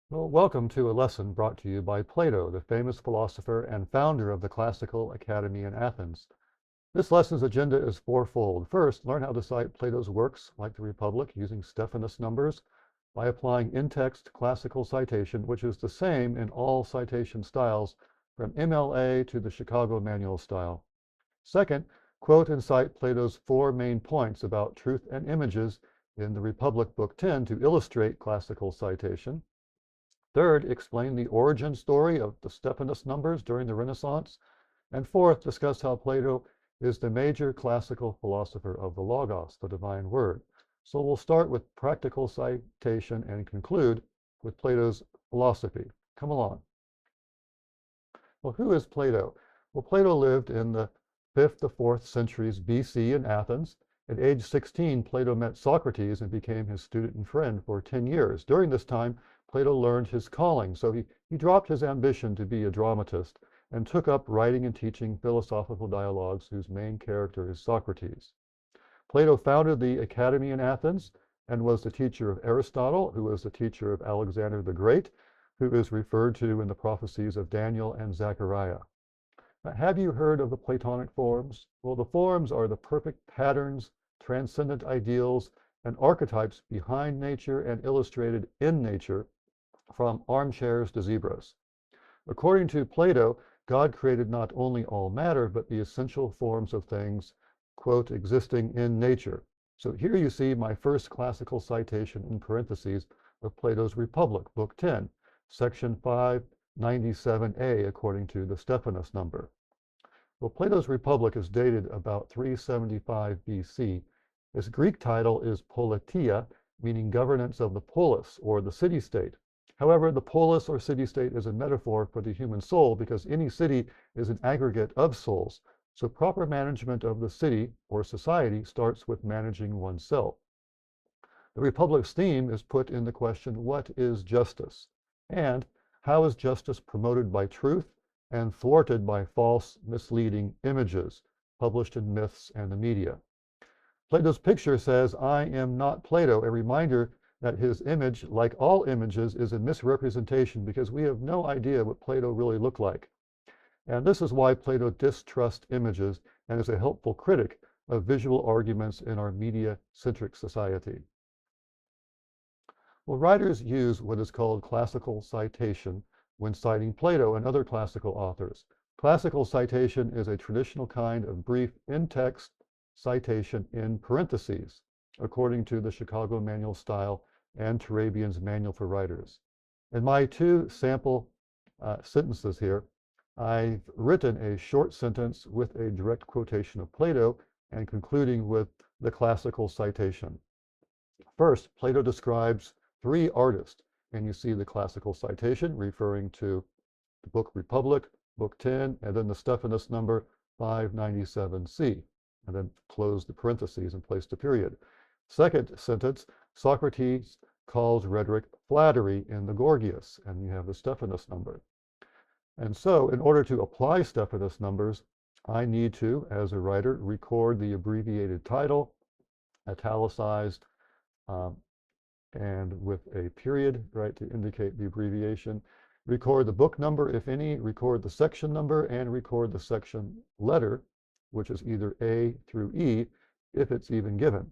Well, welcome to a lesson brought to you by Plato, the famous philosopher and founder of the Classical Academy in Athens. This lesson's agenda is fourfold. First, learn how to cite Plato's works, like the Republic, using Stephanus numbers by applying in-text classical citation, which is the same in all citation styles, from MLA to the Chicago Manual style. Second, quote and cite Plato's four main points about truth and images in the Republic, Book 10, to illustrate classical citation. Third, explain the origin story of the Stephanus numbers during the Renaissance. And fourth, discuss how Plato is the major classical philosopher of the Logos, the divine word. So we'll start with practical citation and conclude with Plato's philosophy. Come along. Well, who is Plato? Well, Plato lived in the 5th to 4th centuries BC in Athens. At age 16, Plato met Socrates and became his student and friend for 10 years. During this time, Plato learned his calling, so he dropped his ambition to be a dramatist and took up writing and teaching philosophical dialogues whose main character is Socrates. Plato founded the Academy in Athens and was the teacher of Aristotle, who was the teacher of Alexander the Great, who is referred to in the prophecies of Daniel and Zechariah. Now, have you heard of the Platonic forms? Well, the forms are the perfect patterns, transcendent ideals, and archetypes behind nature and illustrated in nature, from armchairs to zebras. According to Plato, God created not only all matter, but the essential forms of things, quote, existing in nature. So here you see my first classical citation in parentheses of Plato's Republic, Book 10, section 597a, according to the Stephanus number. Well, Plato's Republic is dated about 375 BC. Its Greek title is Politia, meaning governance of the polis, or the city-state. However, the polis or city-state is a metaphor for the human soul because any city is an aggregate of souls. So proper management of the city or society starts with managing oneself. The Republic's theme is put in the question, what is justice? And how is justice promoted by truth and thwarted by false, misleading images published in myths and the media? Plato's picture says, I am not Plato, a reminder that his image, like all images, is a misrepresentation because we have no idea what Plato really looked like. And this is why Plato distrusts images and is a helpful critic of visual arguments in our media-centric society. Well, writers use what is called classical citation when citing Plato and other classical authors. Classical citation is a traditional kind of brief in-text citation in parentheses, according to the Chicago Manual style and Turabian's Manual for Writers. In my two sample sentences here, I've written a short sentence with a direct quotation of Plato and concluding with the classical citation. First, Plato describes three artists, and you see the classical citation referring to the book Republic, Book 10, and then the Stephanus number 597c, and then close the parentheses and place the period. Second sentence, Socrates calls rhetoric flattery in the Gorgias, and you have the Stephanus number. And so, in order to apply Stephanus numbers, I need to, as a writer, record the abbreviated title, italicized, and with a period, right, to indicate the abbreviation. Record the book number, if any, record the section number, and record the section letter, which is either A through E, if it's even given.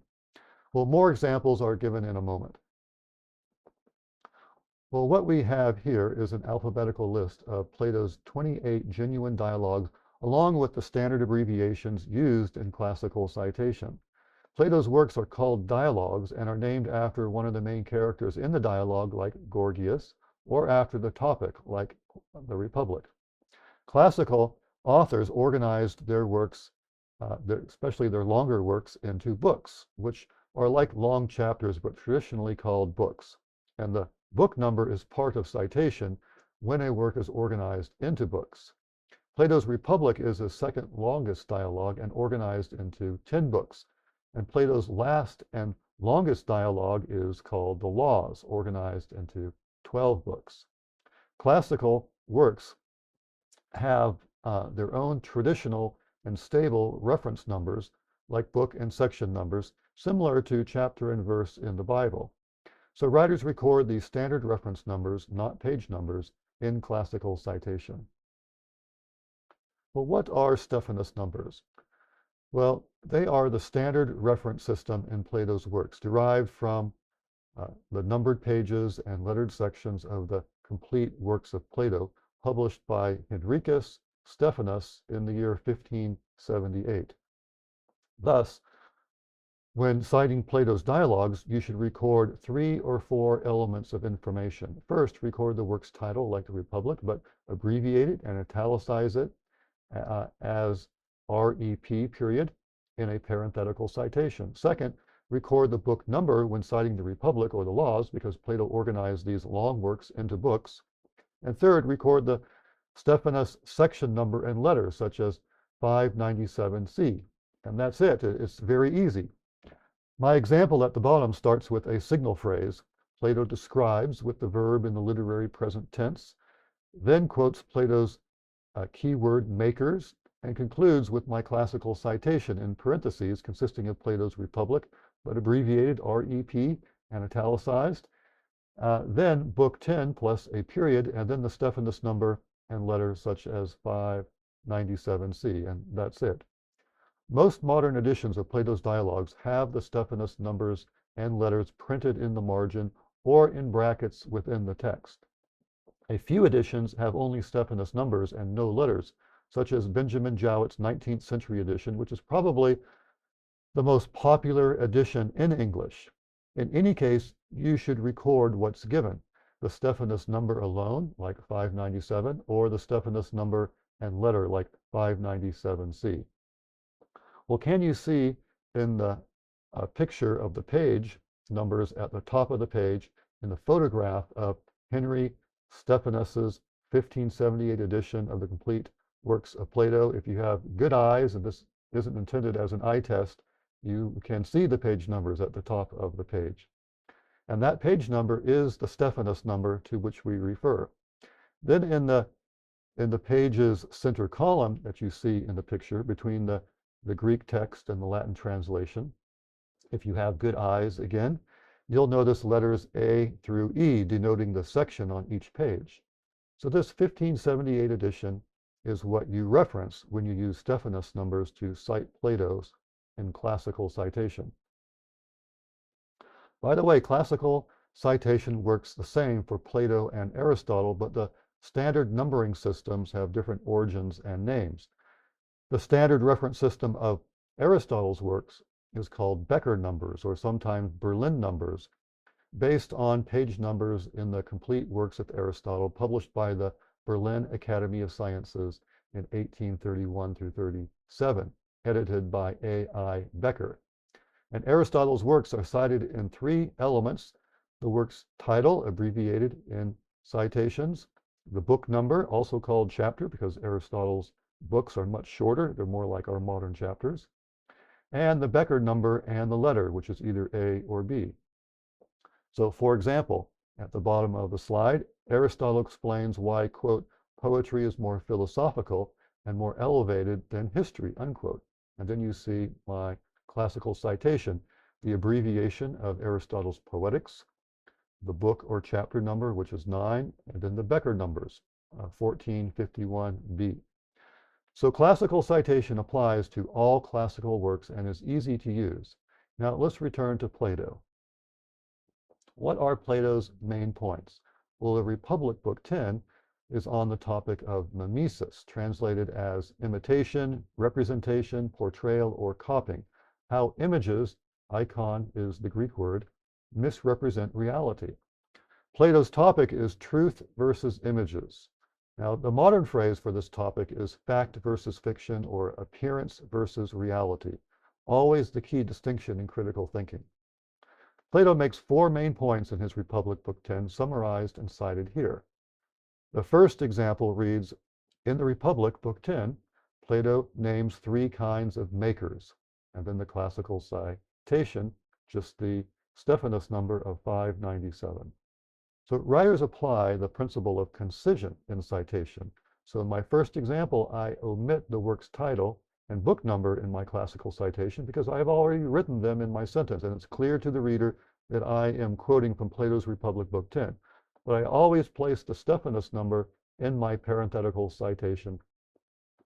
Well, more examples are given in a moment. Well, what we have here is an alphabetical list of Plato's 28 genuine dialogues, along with the standard abbreviations used in classical citation. Plato's works are called dialogues and are named after one of the main characters in the dialogue, like Gorgias, or after the topic, like the Republic. Classical authors organized their works, especially their longer works, into books, which are like long chapters, but traditionally called books. And the book number is part of citation when a work is organized into books. Plato's Republic is the second longest dialogue and organized into 10 books. And Plato's last and longest dialogue is called the Laws, organized into 12 books. Classical works have their own traditional and stable reference numbers, like book and section numbers, similar to chapter and verse in the Bible. So writers record the standard reference numbers, not page numbers, in classical citation. Well, what are Stephanus numbers? Well, they are the standard reference system in Plato's works, derived from the numbered pages and lettered sections of the complete works of Plato, published by Henricus Stephanus in the year 1578. Thus, when citing Plato's dialogues, you should record 3 or 4 elements of information. First, record the work's title, like the Republic, but abbreviate it and italicize it as REP period in a parenthetical citation. Second, record the book number when citing the Republic or the Laws, because Plato organized these long works into books. And third, record the Stephanus section number and letter, such as 597c. And that's it. It's very easy. My example at the bottom starts with a signal phrase. Plato describes with the verb in the literary present tense, then quotes Plato's keyword makers, and concludes with my classical citation in parentheses consisting of Plato's Republic, but abbreviated REP and italicized. Then book 10 plus a period, and then the Stephanus number and letters such as 597c, and that's it. Most modern editions of Plato's dialogues have the Stephanus numbers and letters printed in the margin or in brackets within the text. A few editions have only Stephanus numbers and no letters, such as Benjamin Jowett's 19th century edition, which is probably the most popular edition in English. In any case, you should record what's given, the Stephanus number alone, like 597, or the Stephanus number and letter, like 597c. Well, can you see in the picture of the page numbers at the top of the page in the photograph of Henry Stephanus's 1578 edition of the complete works of Plato? If you have good eyes, and this isn't intended as an eye test, you can see the page numbers at the top of the page. And that page number is the Stephanus number to which we refer. Then in the page's center column that you see in the picture between the Greek text and the Latin translation, if you have good eyes again, you'll notice letters A through E denoting the section on each page. So this 1578 edition is what you reference when you use Stephanus numbers to cite Plato's in classical citation. By the way, classical citation works the same for Plato and Aristotle, but the standard numbering systems have different origins and names. The standard reference system of Aristotle's works is called Bekker numbers, or sometimes Berlin numbers, based on page numbers in the complete works of Aristotle, published by the Berlin Academy of Sciences in 1831 through 37, edited by A.I. Bekker. And Aristotle's works are cited in 3 elements: the work's title, abbreviated in citations, the book number, also called chapter, because Aristotle's books are much shorter, they're more like our modern chapters, and the Bekker number and the letter, which is either A or B. So, for example, at the bottom of the slide, Aristotle explains why, quote, poetry is more philosophical and more elevated than history, unquote. And then you see my classical citation, the abbreviation of Aristotle's Poetics, the book or chapter number, which is 9, and then the Bekker numbers, 1451b. So classical citation applies to all classical works and is easy to use. Now let's return to Plato. What are Plato's main points? Well, the Republic, Book 10, is on the topic of mimesis, translated as imitation, representation, portrayal, or copying. How images, icon is the Greek word, misrepresent reality. Plato's topic is truth versus images. Now, the modern phrase for this topic is fact versus fiction, or appearance versus reality, always the key distinction in critical thinking. Plato makes 4 main points in his Republic, Book 10, summarized and cited here. The first example reads, in the Republic, Book 10, Plato names 3 kinds of makers, and then the classical citation, just the Stephanus number of 597. So writers apply the principle of concision in citation. So in my first example, I omit the work's title and book number in my classical citation because I have already written them in my sentence, and it's clear to the reader that I am quoting from Plato's Republic, Book 10. But I always place the Stephanus number in my parenthetical citation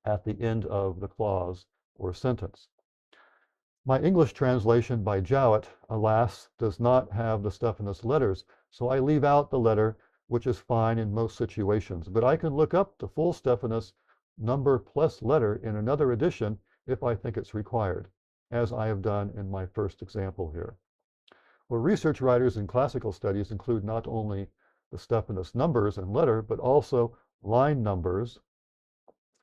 at the end of the clause or sentence. My English translation by Jowett, alas, does not have the Stephanus letters, so I leave out the letter, which is fine in most situations. But I can look up the full Stephanus number plus letter in another edition if I think it's required, as I have done in my first example here. Well, research writers in classical studies include not only the Stephanus numbers and letter, but also line numbers,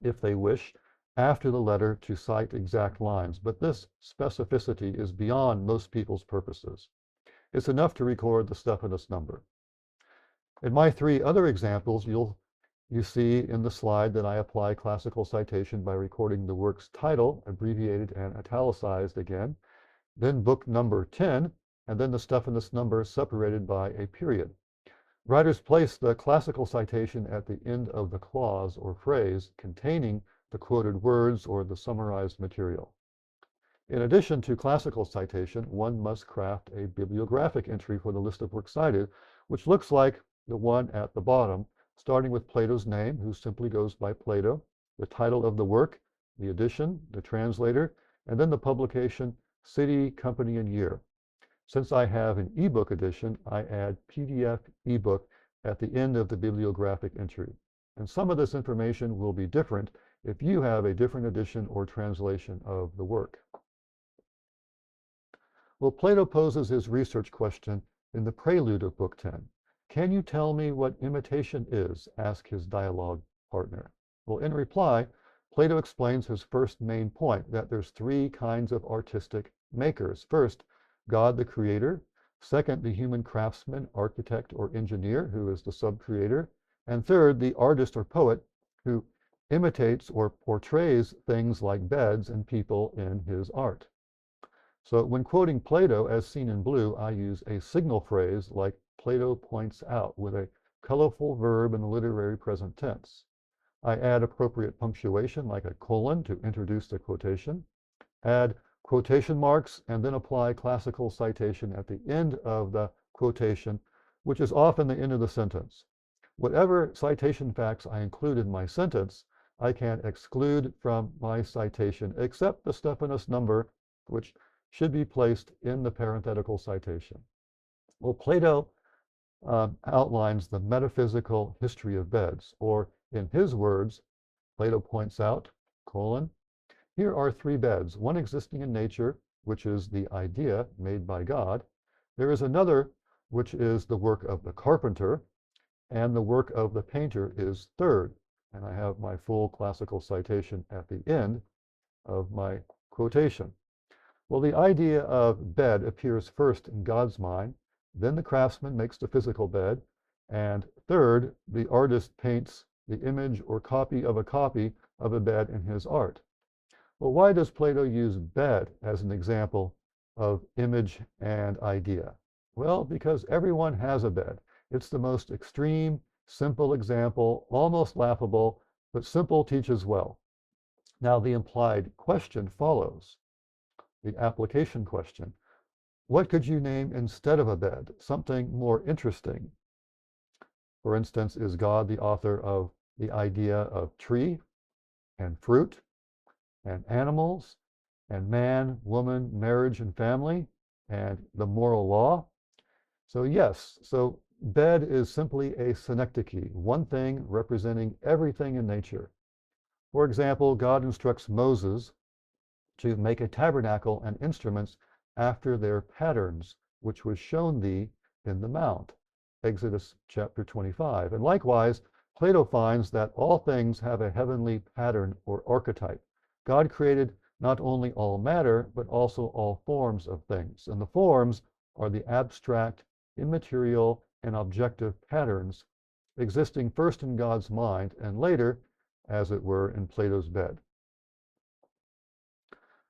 if they wish, after the letter to cite exact lines. But this specificity is beyond most people's purposes. It's enough to record the Stephanus number. In my three other examples, you see in the slide that I apply classical citation by recording the work's title, abbreviated and italicized again, then book number 10, and then the Stephanus number separated by a period. Writers place the classical citation at the end of the clause or phrase containing the quoted words or the summarized material. In addition to classical citation, one must craft a bibliographic entry for the list of works cited, which looks like the one at the bottom, starting with Plato's name, who simply goes by Plato, the title of the work, the edition, the translator, and then the publication, city, company, and year. Since I have an ebook edition, I add PDF ebook at the end of the bibliographic entry. And some of this information will be different if you have a different edition or translation of the work. Well, Plato poses his research question in the prelude of Book 10. Can you tell me what imitation is? Asks his dialogue partner. Well, in reply, Plato explains his first main point, that there's three kinds of artistic makers. First, God the creator. Second, the human craftsman, architect, or engineer, who is the sub-creator. And third, the artist or poet, who imitates or portrays things like beds and people in his art. So when quoting Plato, as seen in blue, I use a signal phrase like Plato points out with a colorful verb in the literary present tense. I add appropriate punctuation like a colon to introduce the quotation, add quotation marks, and then apply classical citation at the end of the quotation, which is often the end of the sentence. Whatever citation facts I include in my sentence, I can exclude from my citation, except the Stephanus number, which should be placed in the parenthetical citation. Well, Plato outlines the metaphysical history of beds, or in his words, Plato points out, colon, here are three beds, one existing in nature, which is the idea made by God. There is another, which is the work of the carpenter, and the work of the painter is third. And I have my full classical citation at the end of my quotation. Well, the idea of bed appears first in God's mind, then the craftsman makes the physical bed, and third, the artist paints the image or copy of a bed in his art. Well, why does Plato use bed as an example of image and idea? Well, because everyone has a bed. It's the most extreme, simple example, almost laughable, but simple teaches well. Now the implied question follows, the application question. What could you name instead of a bed? Something more interesting. For instance, is God the author of the idea of tree and fruit and animals and man, woman, marriage, and family, and the moral law? So yes, so bed is simply a synecdoche, one thing representing everything in nature. For example, God instructs Moses to make a tabernacle and instruments after their patterns, which was shown thee in the mount. Exodus chapter 25. And likewise, Plato finds that all things have a heavenly pattern or archetype. God created not only all matter, but also all forms of things. And the forms are the abstract, immaterial, and objective patterns existing first in God's mind and later, as it were, in Plato's bed.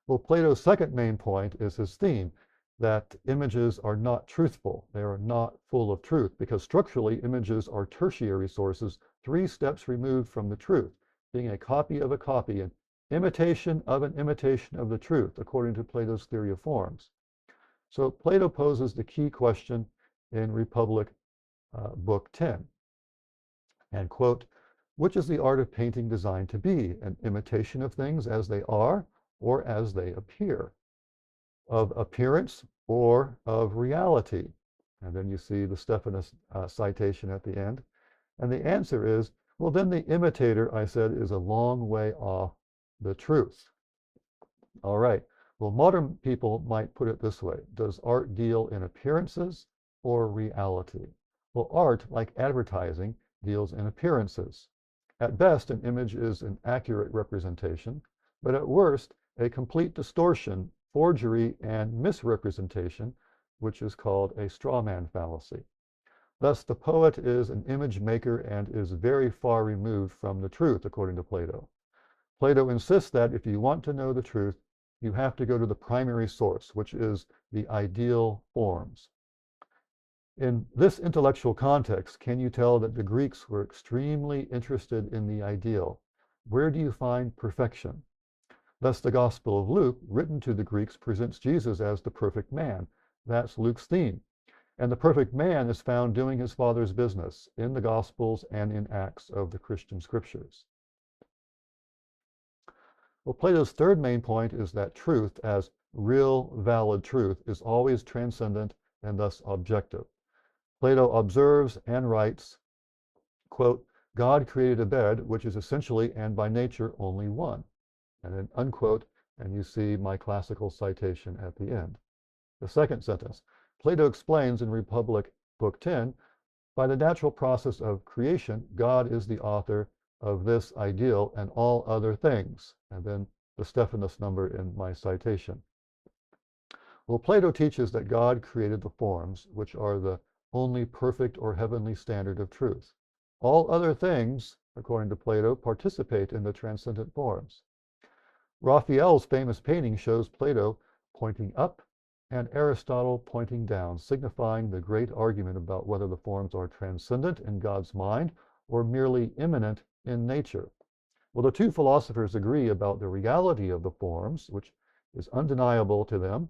Well, Plato's second main point is his theme, that images are not truthful. They are not full of truth, because structurally, images are tertiary sources, 3 steps removed from the truth, being a copy of a copy, an imitation of the truth, according to Plato's theory of forms. So Plato poses the key question in Republic, Book 10, and quote, which is the art of painting designed to be, an imitation of things as they are or as they appear, of appearance or of reality? And then you see the Stephanus citation at the end. And the answer is, well, then the imitator, I said, is a long way off the truth. All right. Well, modern people might put it this way. Does art deal in appearances or reality? Well, art, like advertising, deals in appearances. At best, an image is an accurate representation, but at worst, a complete distortion, forgery, and misrepresentation, which is called a straw man fallacy. Thus, the poet is an image maker and is very far removed from the truth, according to Plato. Plato insists that if you want to know the truth, you have to go to the primary source, which is the ideal forms. In this intellectual context, can you tell that the Greeks were extremely interested in the ideal? Where do you find perfection? Thus, the Gospel of Luke, written to the Greeks, presents Jesus as the perfect man. That's Luke's theme. And the perfect man is found doing his Father's business in the Gospels and in Acts of the Christian scriptures. Well, Plato's third main point is that truth, as real, valid truth, is always transcendent and thus objective. Plato observes and writes, quote, God created a bed, which is essentially and by nature only one. And then unquote, and you see my classical citation at the end. The second sentence, Plato explains in Republic, Book 10, by the natural process of creation, God is the author of this ideal and all other things. And then the Stephanus number in my citation. Well, Plato teaches that God created the forms, which are the only perfect or heavenly standard of truth. All other things, according to Plato, participate in the transcendent forms. Raphael's famous painting shows Plato pointing up and Aristotle pointing down, signifying the great argument about whether the forms are transcendent in God's mind or merely immanent in nature. Well, the two philosophers agree about the reality of the forms, which is undeniable to them,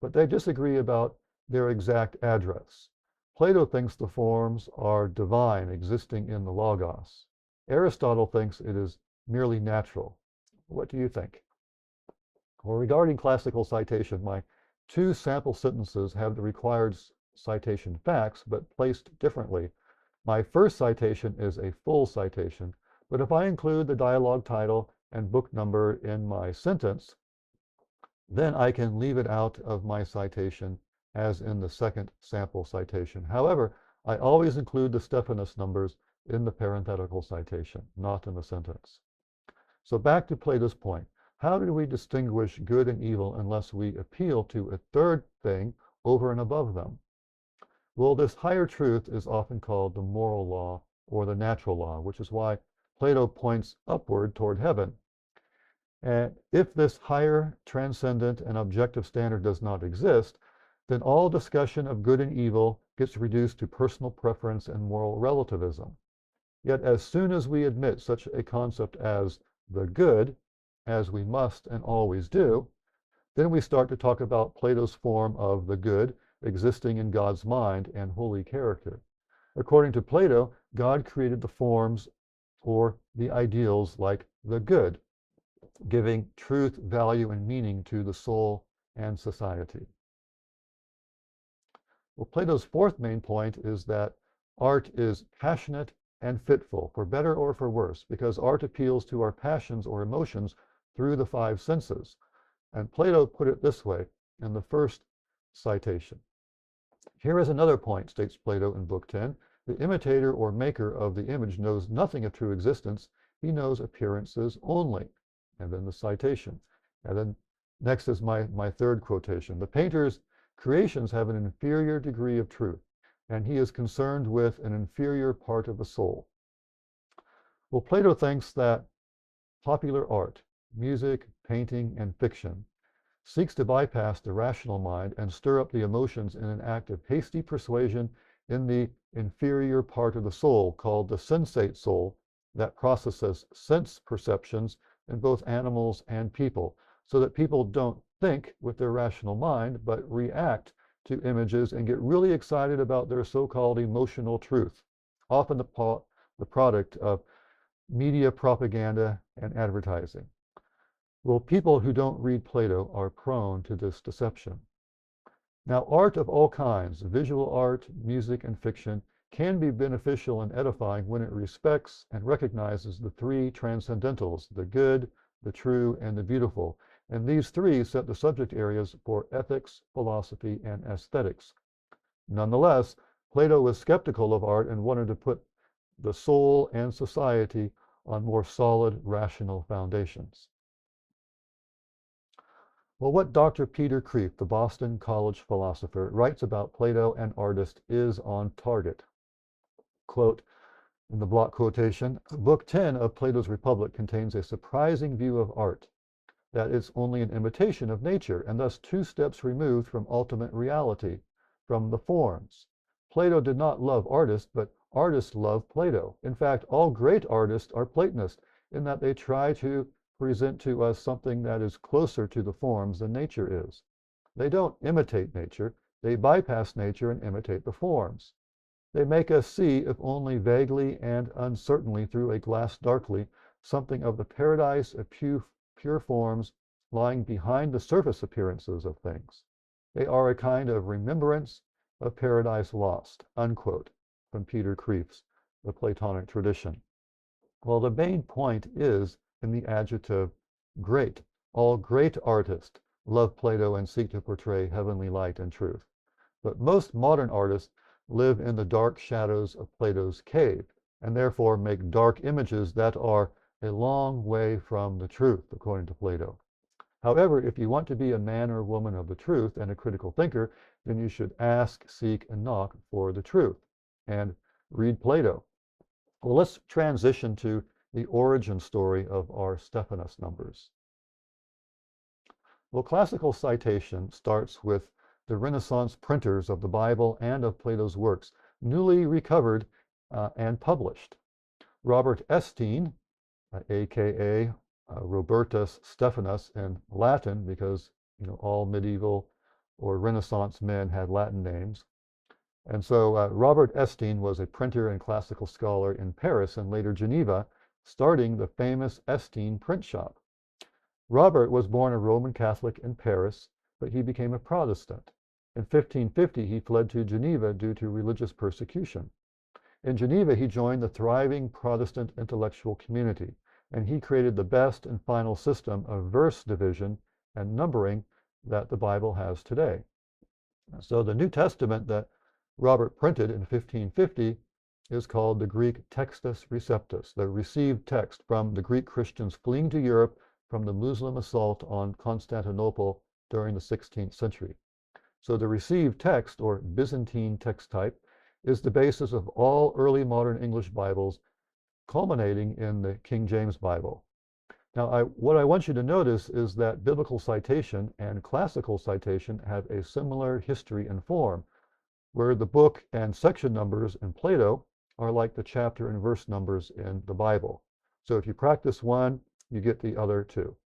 but they disagree about their exact address. Plato thinks the forms are divine, existing in the Logos. Aristotle thinks it is merely natural. What do you think? Well, regarding classical citation, my two sample sentences have the required citation facts, but placed differently. My first citation is a full citation, but if I include the dialogue title and book number in my sentence, then I can leave it out of my citation as in the second sample citation. However, I always include the Stephanus numbers in the parenthetical citation, not in the sentence. So back to Plato's point. How do we distinguish good and evil unless we appeal to a third thing over and above them? Well, this higher truth is often called the moral law or the natural law, which is why Plato points upward toward heaven. And if this higher, transcendent, and objective standard does not exist, then all discussion of good and evil gets reduced to personal preference and moral relativism. Yet as soon as we admit such a concept as the good, as we must and always do, then we start to talk about Plato's form of the good existing in God's mind and holy character. According to Plato, God created the forms or the ideals like the good, giving truth, value, and meaning to the soul and society. Well, Plato's fourth main point is that art is passionate and fitful, for better or for worse, because art appeals to our passions or emotions through the five senses. And Plato put it this way in the first citation. Here is another point, states Plato in Book 10. The imitator or maker of the image knows nothing of true existence. He knows appearances only. And then the citation. And then next is my third quotation. The painter's creations have an inferior degree of truth, and he is concerned with an inferior part of the soul. Well, Plato thinks that popular art, music, painting, and fiction, seeks to bypass the rational mind and stir up the emotions in an act of hasty persuasion in the inferior part of the soul, called the sensate soul, that processes sense perceptions in both animals and people, so that people don't think with their rational mind, but react to images and get really excited about their so-called emotional truth, often the product of media propaganda and advertising. Well, people who don't read Plato are prone to this deception. Now, art of all kinds, visual art, music, and fiction, can be beneficial and edifying when it respects and recognizes the three transcendentals, the good, the true, and the beautiful. And these three set the subject areas for ethics, philosophy, and aesthetics. Nonetheless, Plato was skeptical of art and wanted to put the soul and society on more solid, rational foundations. Well, what Dr. Peter Kreeft, the Boston College philosopher, writes about Plato and artist is on target. Quote, in the block quotation, Book 10 of Plato's Republic contains a surprising view of art, that it's only an imitation of nature, and thus 2 steps removed from ultimate reality, from the forms. Plato did not love artists, but artists love Plato. In fact, all great artists are Platonists, in that they try to present to us something that is closer to the forms than nature is. They don't imitate nature, they bypass nature and imitate the forms. They make us see, if only vaguely and uncertainly through a glass darkly, something of the paradise of pure forms lying behind the surface appearances of things. They are a kind of remembrance of paradise lost, unquote, from Peter Kreeft's The Platonic Tradition. Well, the main point is in the adjective great. All great artists love Plato and seek to portray heavenly light and truth. But most modern artists live in the dark shadows of Plato's cave, and therefore make dark images that are a long way from the truth, according to Plato. However, if you want to be a man or woman of the truth and a critical thinker, then you should ask, seek, and knock for the truth, and read Plato. Well, let's transition to the origin story of our Stephanus numbers. Well, classical citation starts with the Renaissance printers of the Bible and of Plato's works, newly recovered and published. Robert Estienne, aka Robertus Stephanus in Latin, because all medieval or Renaissance men had Latin names. And so Robert Estienne was a printer and classical scholar in Paris and later Geneva, starting the famous Estienne print shop. Robert was born a Roman Catholic in Paris, but he became a Protestant. In 1550, he fled to Geneva due to religious persecution. In Geneva, he joined the thriving Protestant intellectual community, and he created the best and final system of verse division and numbering that the Bible has today. So the New Testament that Robert printed in 1550 is called the Greek Textus Receptus, the received text from the Greek Christians fleeing to Europe from the Muslim assault on Constantinople during the 16th century. So the received text, or Byzantine text type, is the basis of all early modern English Bibles, culminating in the King James Bible. Now, what I want you to notice is that biblical citation and classical citation have a similar history and form, where the book and section numbers in Plato are like the chapter and verse numbers in the Bible. So if you practice one, you get the other two.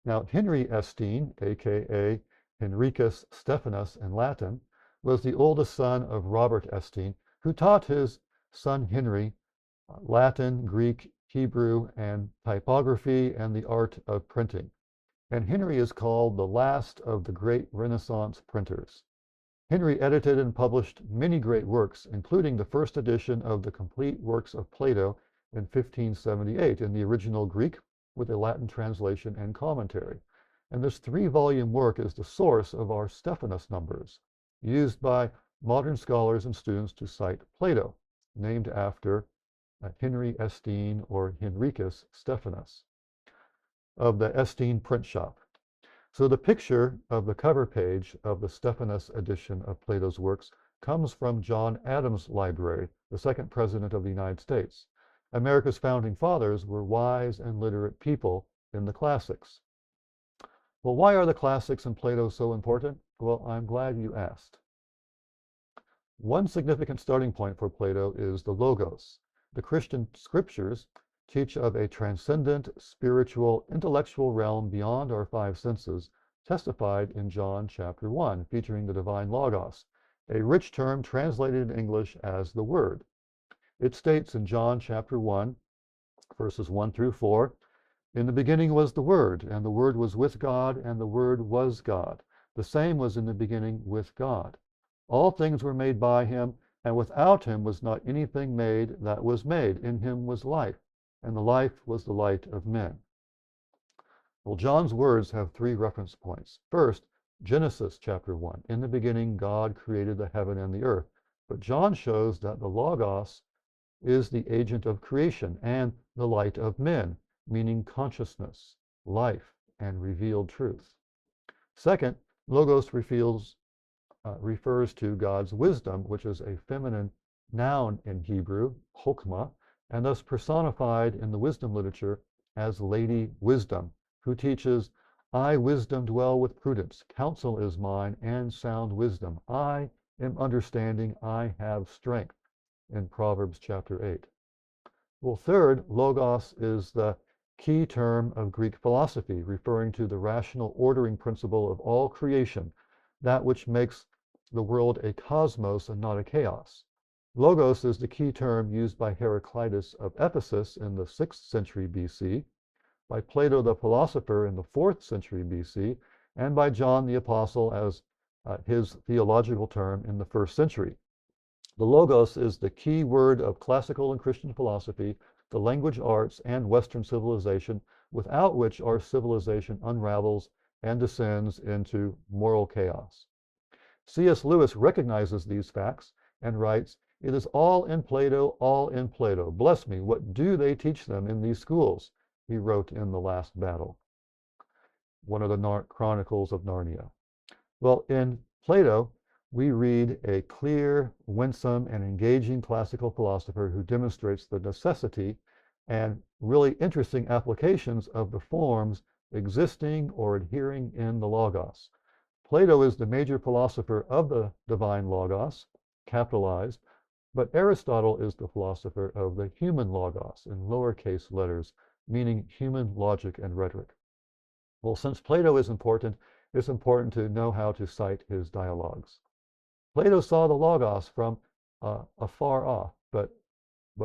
Now, Henry Estienne, aka Henricus Stephanus in Latin, was the oldest son of Robert Estienne, who taught his son Henry Latin, Greek, Hebrew, and typography and the art of printing. And Henry is called the last of the great Renaissance printers. Henry edited and published many great works, including the first edition of the complete works of Plato in 1578 in the original Greek with a Latin translation and commentary. And this 3-volume work is the source of our Stephanus numbers, used by modern scholars and students to cite Plato, named after Henry Estienne or Henricus Stephanus of the Estienne print shop. So the picture of the cover page of the Stephanus edition of Plato's works comes from John Adams' library, the second president of the United States. America's founding fathers were wise and literate people in the classics. Well, why are the classics and Plato so important? Well, I'm glad you asked. One significant starting point for Plato is the Logos. The Christian scriptures teach of a transcendent, spiritual, intellectual realm beyond our 5 senses, testified in John chapter 1, featuring the divine Logos, a rich term translated in English as the Word. It states in John chapter 1, verses 1 through 4, "In the beginning was the Word, and the Word was with God, and the Word was God. The same was in the beginning with God. All things were made by him, and without him was not anything made that was made. In him was life, and the life was the light of men." Well, John's words have three reference points. First, Genesis chapter 1. In the beginning, God created the heaven and the earth. But John shows that the Logos is the agent of creation and the light of men, meaning consciousness, life, and revealed truth. Second, Logos refers to God's wisdom, which is a feminine noun in Hebrew, chokmah, and thus personified in the wisdom literature as Lady Wisdom, who teaches, "I, wisdom, dwell with prudence. Counsel is mine, and sound wisdom. I am understanding. I have strength," in Proverbs chapter 8. Well, third, Logos is the key term of Greek philosophy, referring to the rational ordering principle of all creation, that which makes the world a cosmos and not a chaos. Logos is the key term used by Heraclitus of Ephesus in the 6th century BC, by Plato the philosopher in the 4th century BC, and by John the Apostle as his theological term in the 1st century. The Logos is the key word of classical and Christian philosophy, the language arts, and Western civilization, without which our civilization unravels and descends into moral chaos. C.S. Lewis recognizes these facts and writes, "It is all in Plato, all in Plato. Bless me, what do they teach them in these schools?" he wrote in The Last Battle, one of the Chronicles of Narnia. Well, in Plato, we read a clear, winsome, and engaging classical philosopher who demonstrates the necessity and really interesting applications of the forms existing or adhering in the Logos. Plato is the major philosopher of the divine Logos, capitalized, but Aristotle is the philosopher of the human Logos in lowercase letters, meaning human logic and rhetoric. Well, since Plato is important, it's important to know how to cite his dialogues. Plato saw the Logos from afar off, but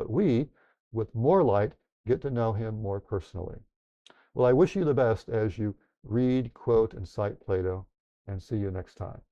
we, with more light, get to know him more personally. Well, I wish you the best as you read, quote, and cite Plato, and see you next time.